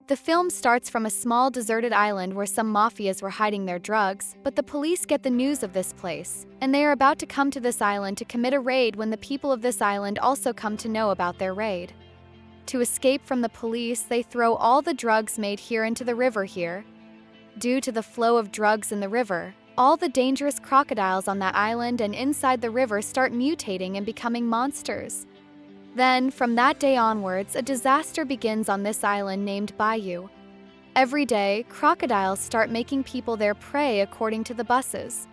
The film starts from a small deserted island where some mafias were hiding their drugs, but the police get the news of this place, and they are about to come to this island to commit a raid when the people of this island also come to know about their raid. To escape from the police, they throw all the drugs made here into the river here. Due to the flow of drugs in the river, all the dangerous crocodiles on that island and inside the river start mutating and becoming monsters. Then, from that day onwards, a disaster begins on this island named Bayou. Every day, crocodiles start making people their prey according to the buses.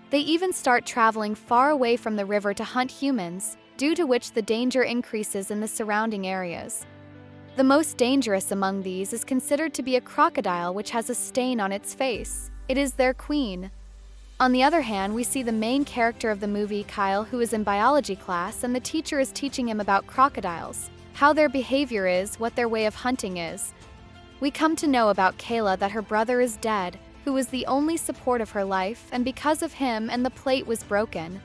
They even start traveling far away from the river to hunt humans, due to which the danger increases in the surrounding areas. The most dangerous among these is considered to be a crocodile which has a stain on its face. It is their queen. On the other hand, we see the main character of the movie, Kyle, who is in biology class, and the teacher is teaching him about crocodiles, how their behavior is, what their way of hunting is. We come to know about Kayla that her brother is dead, who was the only support of her life, and because of him and the plate was broken.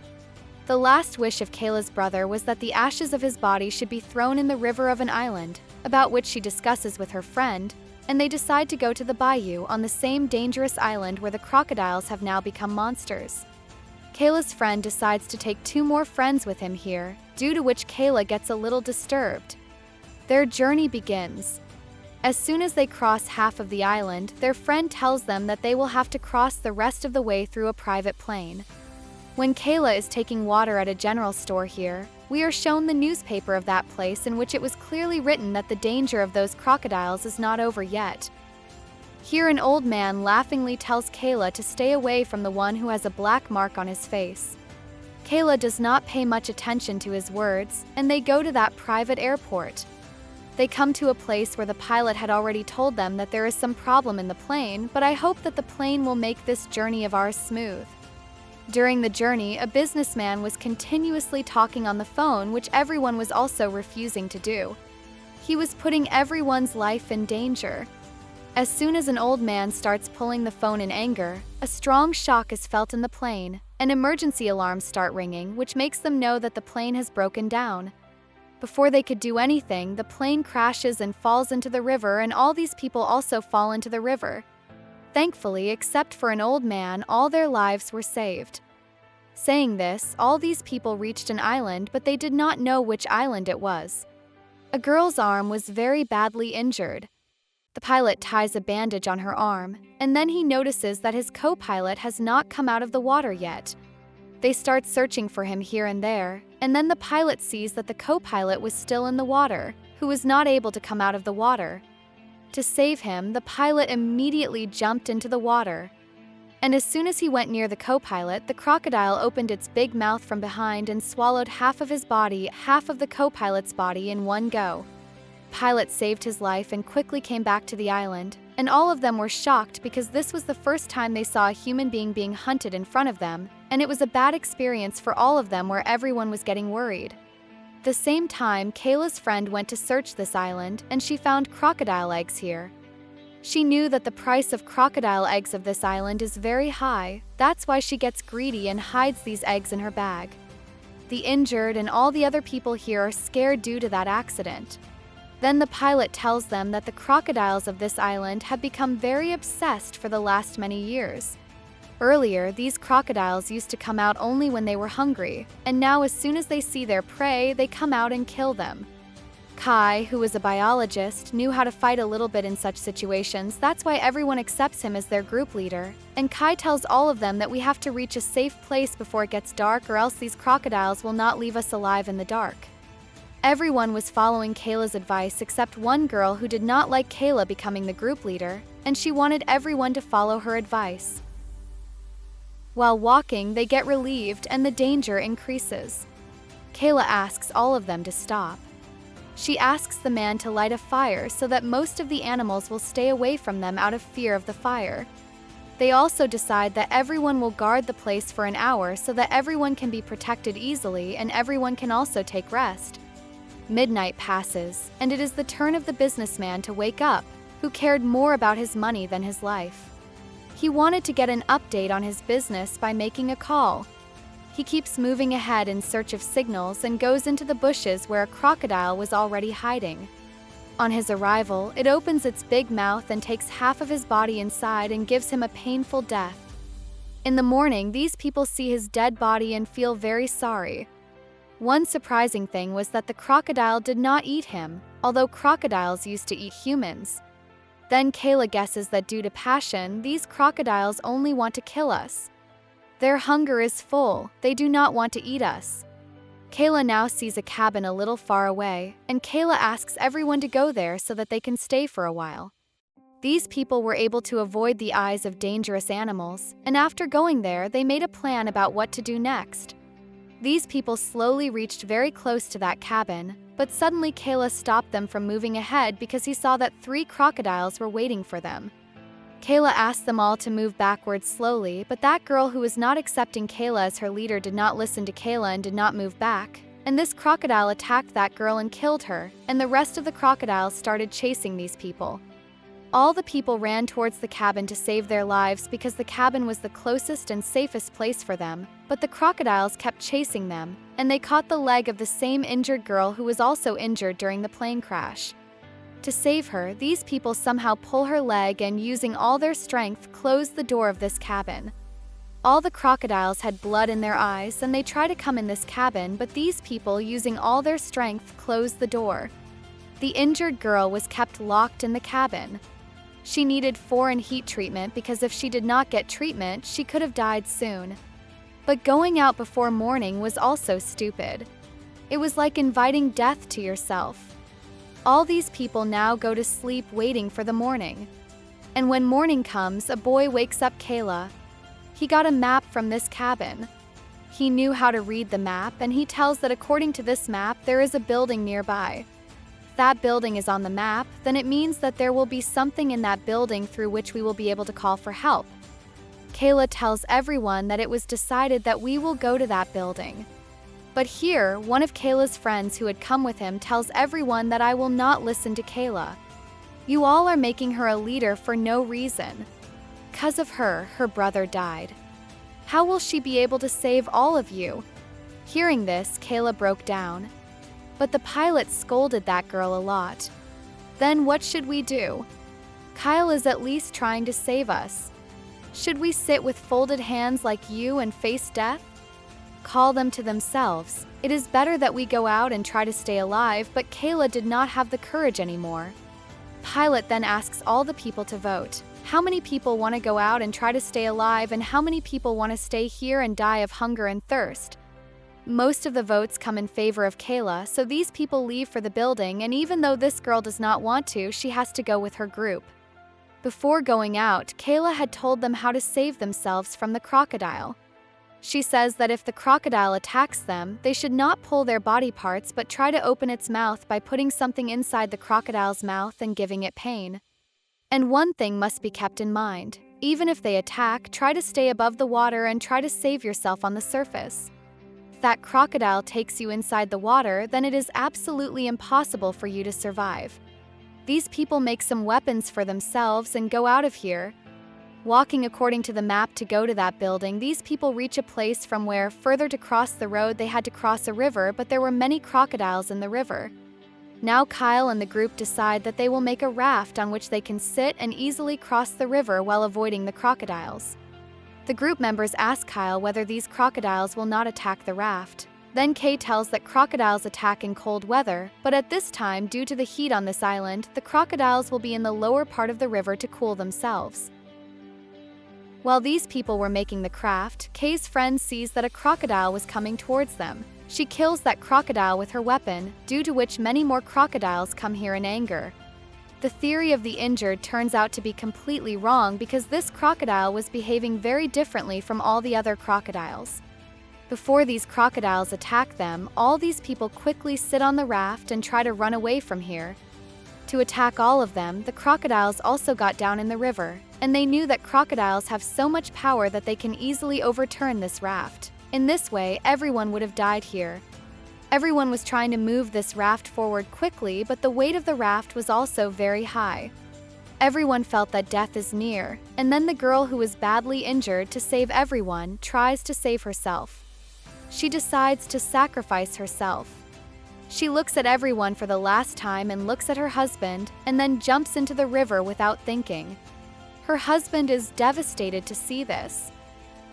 The last wish of Kayla's brother was that the ashes of his body should be thrown in the river of an island, about which she discusses with her friend, and they decide to go to the Bayou on the same dangerous island where the crocodiles have now become monsters. Kayla's friend decides to take 2 more friends with him here, due to which Kayla gets a little disturbed. Their journey begins. As soon as they cross half of the island, their friend tells them that they will have to cross the rest of the way through a private plane. When Kayla is taking water at a general store here, we are shown the newspaper of that place in which it was clearly written that the danger of those crocodiles is not over yet. Here an old man laughingly tells Kayla to stay away from the one who has a black mark on his face. Kayla does not pay much attention to his words, and they go to that private airport. They come to a place where the pilot had already told them that there is some problem in the plane, but I hope that the plane will make this journey of ours smooth. During the journey, a businessman was continuously talking on the phone, which everyone was also refusing to do. He was putting everyone's life in danger. As soon as an old man starts pulling the phone in anger, a strong shock is felt in the plane, and emergency alarms start ringing, which makes them know that the plane has broken down. Before they could do anything, the plane crashes and falls into the river, and all these people also fall into the river. Thankfully, except for an old man, all their lives were saved. Saying this, all these people reached an island, but they did not know which island it was. A girl's arm was very badly injured. The pilot ties a bandage on her arm, and then he notices that his co-pilot has not come out of the water yet. They start searching for him here and there, and then the pilot sees that the co-pilot was still in the water, who was not able to come out of the water. To save him, the pilot immediately jumped into the water. And as soon as he went near the co-pilot, the crocodile opened its big mouth from behind and swallowed half of his body, half of the co-pilot's body in one go. Pilot saved his life and quickly came back to the island, and all of them were shocked because this was the first time they saw a human being hunted in front of them, and it was a bad experience for all of them where everyone was getting worried. The same time, Kayla's friend went to search this island, and she found crocodile eggs here. She knew that the price of crocodile eggs of this island is very high. That's why she gets greedy and hides these eggs in her bag. The injured and all the other people here are scared due to that accident. Then the pilot tells them that the crocodiles of this island have become very obsessed for the last many years. Earlier, these crocodiles used to come out only when they were hungry, and now as soon as they see their prey, they come out and kill them. Kai, who was a biologist, knew how to fight a little bit in such situations. That's why everyone accepts him as their group leader, and Kai tells all of them that we have to reach a safe place before it gets dark, or else these crocodiles will not leave us alive in the dark. Everyone was following Kayla's advice except one girl who did not like Kayla becoming the group leader, and she wanted everyone to follow her advice. While walking, they get relieved and the danger increases. Kayla asks all of them to stop. She asks the man to light a fire so that most of the animals will stay away from them out of fear of the fire. They also decide that everyone will guard the place for an hour so that everyone can be protected easily and everyone can also take rest. Midnight passes, and it is the turn of the businessman to wake up, who cared more about his money than his life. He wanted to get an update on his business by making a call. He keeps moving ahead in search of signals and goes into the bushes where a crocodile was already hiding. On his arrival, it opens its big mouth and takes half of his body inside and gives him a painful death. In the morning, these people see his dead body and feel very sorry. One surprising thing was that the crocodile did not eat him, although crocodiles used to eat humans. Then Kayla guesses that due to passion, these crocodiles only want to kill us. Their hunger is full, they do not want to eat us. Kayla now sees a cabin a little far away, and Kayla asks everyone to go there so that they can stay for a while. These people were able to avoid the eyes of dangerous animals, and after going there, they made a plan about what to do next. These people slowly reached very close to that cabin, but suddenly Kayla stopped them from moving ahead because he saw that 3 crocodiles were waiting for them. Kayla asked them all to move backwards slowly, but that girl who was not accepting Kayla as her leader did not listen to Kayla and did not move back, and this crocodile attacked that girl and killed her, and the rest of the crocodiles started chasing these people. All the people ran towards the cabin to save their lives because the cabin was the closest and safest place for them, but the crocodiles kept chasing them, and they caught the leg of the same injured girl who was also injured during the plane crash. To save her, these people somehow pull her leg and, using all their strength, close the door of this cabin. All the crocodiles had blood in their eyes and they try to come in this cabin, but these people, using all their strength, closed the door. The injured girl was kept locked in the cabin. She needed foreign heat treatment because if she did not get treatment, she could have died soon. But going out before morning was also stupid. It was like inviting death to yourself. All these people now go to sleep waiting for the morning. And when morning comes, a boy wakes up Kayla. He got a map from this cabin. He knew how to read the map, and he tells that according to this map, there is a building nearby. If that building is on the map, then it means that there will be something in that building through which we will be able to call for help. Kayla tells everyone that it was decided that we will go to that building. But here, one of Kayla's friends who had come with him tells everyone that I will not listen to Kayla. You all are making her a leader for no reason. 'Cause of her, her brother died. How will she be able to save all of you? Hearing this, Kayla broke down. But the pilot scolded that girl a lot. Then what should we do? Kyle is at least trying to save us. Should we sit with folded hands like you and face death? Call them to themselves. It is better that we go out and try to stay alive, but Kayla did not have the courage anymore. Pilot then asks all the people to vote. How many people want to go out and try to stay alive, and how many people want to stay here and die of hunger and thirst? Most of the votes come in favor of Kayla, so these people leave for the building, and even though this girl does not want to, she has to go with her group. Before going out, Kayla had told them how to save themselves from the crocodile. She says that if the crocodile attacks them, they should not pull their body parts but try to open its mouth by putting something inside the crocodile's mouth and giving it pain. And one thing must be kept in mind. Even if they attack, try to stay above the water and try to save yourself on the surface. If that crocodile takes you inside the water, then it is absolutely impossible for you to survive. These people make some weapons for themselves and go out of here. Walking according to the map to go to that building, these people reach a place from where, further to cross the road, they had to cross a river, but there were many crocodiles in the river. Now Kyle and the group decide that they will make a raft on which they can sit and easily cross the river while avoiding the crocodiles. The group members ask Kyle whether these crocodiles will not attack the raft. Then Kay tells that crocodiles attack in cold weather, but at this time, due to the heat on this island, the crocodiles will be in the lower part of the river to cool themselves. While these people were making the craft, Kay's friend sees that a crocodile was coming towards them. She kills that crocodile with her weapon, due to which many more crocodiles come here in anger. The theory of the injured turns out to be completely wrong because this crocodile was behaving very differently from all the other crocodiles. Before these crocodiles attack them, all these people quickly sit on the raft and try to run away from here. To attack all of them, the crocodiles also got down in the river, and they knew that crocodiles have so much power that they can easily overturn this raft. In this way, everyone would have died here. Everyone was trying to move this raft forward quickly, but the weight of the raft was also very high. Everyone felt that death is near, and then the girl who was badly injured, to save everyone, tries to save herself. She decides to sacrifice herself. She looks at everyone for the last time and looks at her husband, and then jumps into the river without thinking. Her husband is devastated to see this.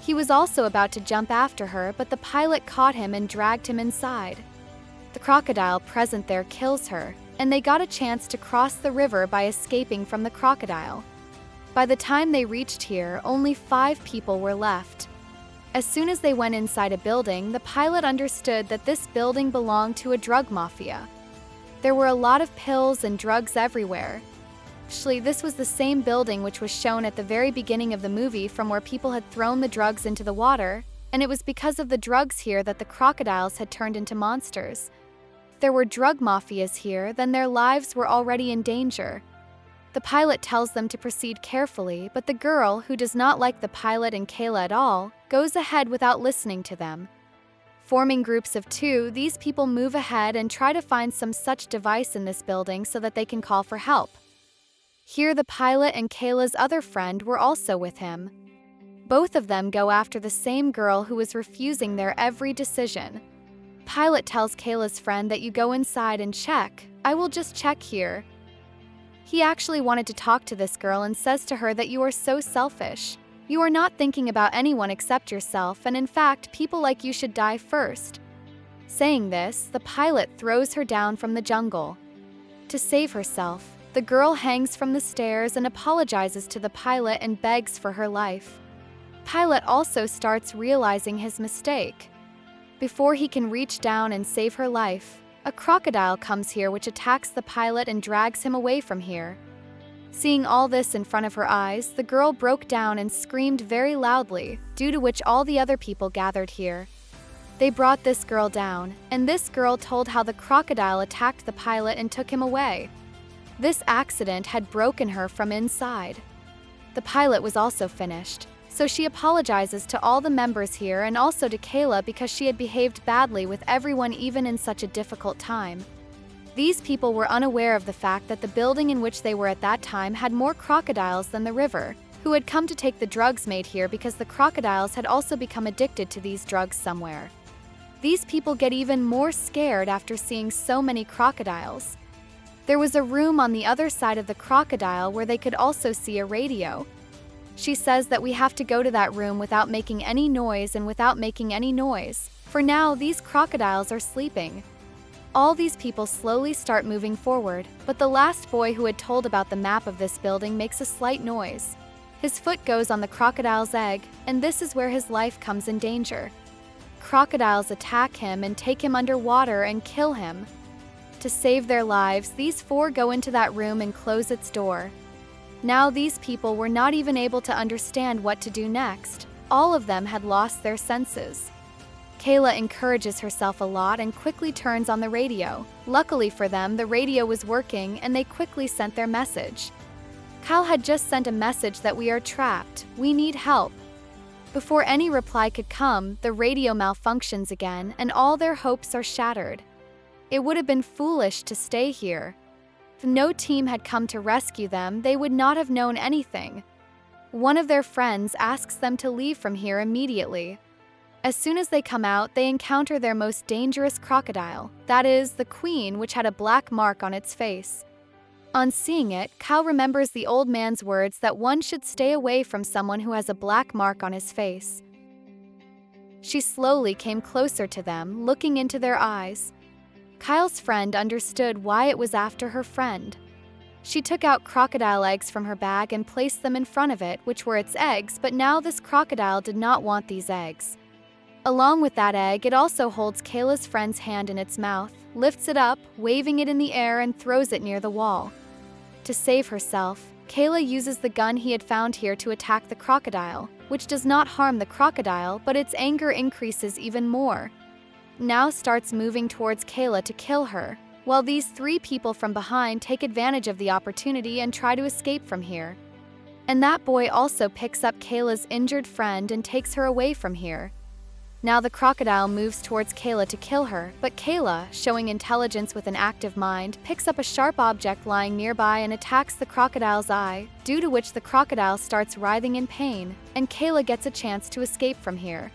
He was also about to jump after her, but the pilot caught him and dragged him inside. The crocodile present there kills her, and they got a chance to cross the river by escaping from the crocodile. By the time they reached here, only 5 people were left. As soon as they went inside a building, the pilot understood that this building belonged to a drug mafia. There were a lot of pills and drugs everywhere. Actually, this was the same building which was shown at the very beginning of the movie from where people had thrown the drugs into the water, and it was because of the drugs here that the crocodiles had turned into monsters. If there were drug mafias here, then their lives were already in danger. The pilot tells them to proceed carefully, but the girl, who does not like the pilot and Kayla at all, goes ahead without listening to them. Forming groups of 2, these people move ahead and try to find some such device in this building so that they can call for help. Here, the pilot and Kayla's other friend were also with him. Both of them go after the same girl who was refusing their every decision. Pilot tells Kayla's friend that you go inside and check. I will just check here. He actually wanted to talk to this girl and says to her that you are so selfish. You are not thinking about anyone except yourself, and in fact, people like you should die first. Saying this, the pilot throws her down from the jungle. To save herself, the girl hangs from the stairs and apologizes to the pilot and begs for her life. Pilot also starts realizing his mistake. Before he can reach down and save her life, a crocodile comes here which attacks the pilot and drags him away from here. Seeing all this in front of her eyes, the girl broke down and screamed very loudly, due to which all the other people gathered here. They brought this girl down, and this girl told how the crocodile attacked the pilot and took him away. This accident had broken her from inside. The pilot was also finished, so she apologizes to all the members here and also to Kayla because she had behaved badly with everyone even in such a difficult time. These people were unaware of the fact that the building in which they were at that time had more crocodiles than the river, who had come to take the drugs made here because the crocodiles had also become addicted to these drugs somewhere. These people get even more scared after seeing so many crocodiles. There was a room on the other side of the crocodile where they could also see a radio. She says that we have to go to that room without making any noise and without making any noise. For now, these crocodiles are sleeping. All these people slowly start moving forward, but the last boy who had told about the map of this building makes a slight noise. His foot goes on the crocodile's egg, and this is where his life comes in danger. Crocodiles attack him and take him underwater and kill him. To save their lives, these 4 go into that room and close its door. Now these people were not even able to understand what to do next. All of them had lost their senses. Kayla encourages herself a lot and quickly turns on the radio. Luckily for them, the radio was working and they quickly sent their message. Kyle had just sent a message that we are trapped, we need help. Before any reply could come, the radio malfunctions again and all their hopes are shattered. It would have been foolish to stay here. If no team had come to rescue them, they would not have known anything. One of their friends asks them to leave from here immediately. As soon as they come out, they encounter their most dangerous crocodile, that is, the queen, which had a black mark on its face. On seeing it, Kyle remembers the old man's words that one should stay away from someone who has a black mark on his face. She slowly came closer to them, looking into their eyes. Kyle's friend understood why it was after her friend. She took out crocodile eggs from her bag and placed them in front of it, which were its eggs, but now this crocodile did not want these eggs. Along with that egg, it also holds Kayla's friend's hand in its mouth, lifts it up, waving it in the air and throws it near the wall. To save herself, Kayla uses the gun he had found here to attack the crocodile, which does not harm the crocodile, but its anger increases even more. Now starts moving towards Kayla to kill her, while these 3 people from behind take advantage of the opportunity and try to escape from here. And that boy also picks up Kayla's injured friend and takes her away from here. Now the crocodile moves towards Kayla to kill her, but Kayla, showing intelligence with an active mind, picks up a sharp object lying nearby and attacks the crocodile's eye, due to which the crocodile starts writhing in pain, and Kayla gets a chance to escape from here.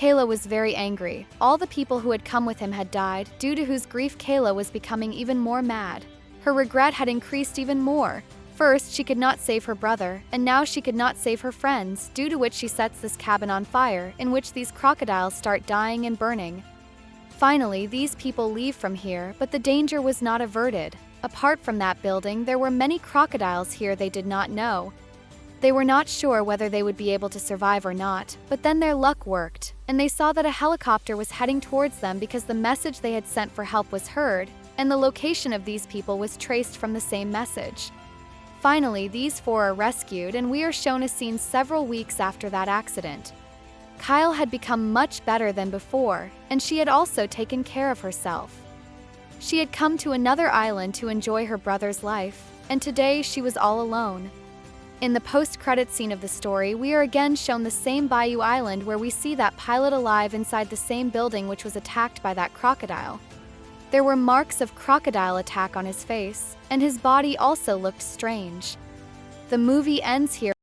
Kayla was very angry. All the people who had come with him had died, due to whose grief Kayla was becoming even more mad. Her regret had increased even more. First, she could not save her brother, and now she could not save her friends, due to which she sets this cabin on fire, in which these crocodiles start dying and burning. Finally, these people leave from here, but the danger was not averted. Apart from that building, there were many crocodiles here they did not know. They were not sure whether they would be able to survive or not, but then their luck worked, and they saw that a helicopter was heading towards them because the message they had sent for help was heard, and the location of these people was traced from the same message. Finally, these four are rescued, and we are shown a scene several weeks after that accident. Kyle had become much better than before, and she had also taken care of herself. She had come to another island to enjoy her brother's life, and today she was all alone. In the post-credit scene of the story, we are again shown the same Bayou Island where we see that pilot alive inside the same building which was attacked by that crocodile. There were marks of crocodile attack on his face, and his body also looked strange. The movie ends here.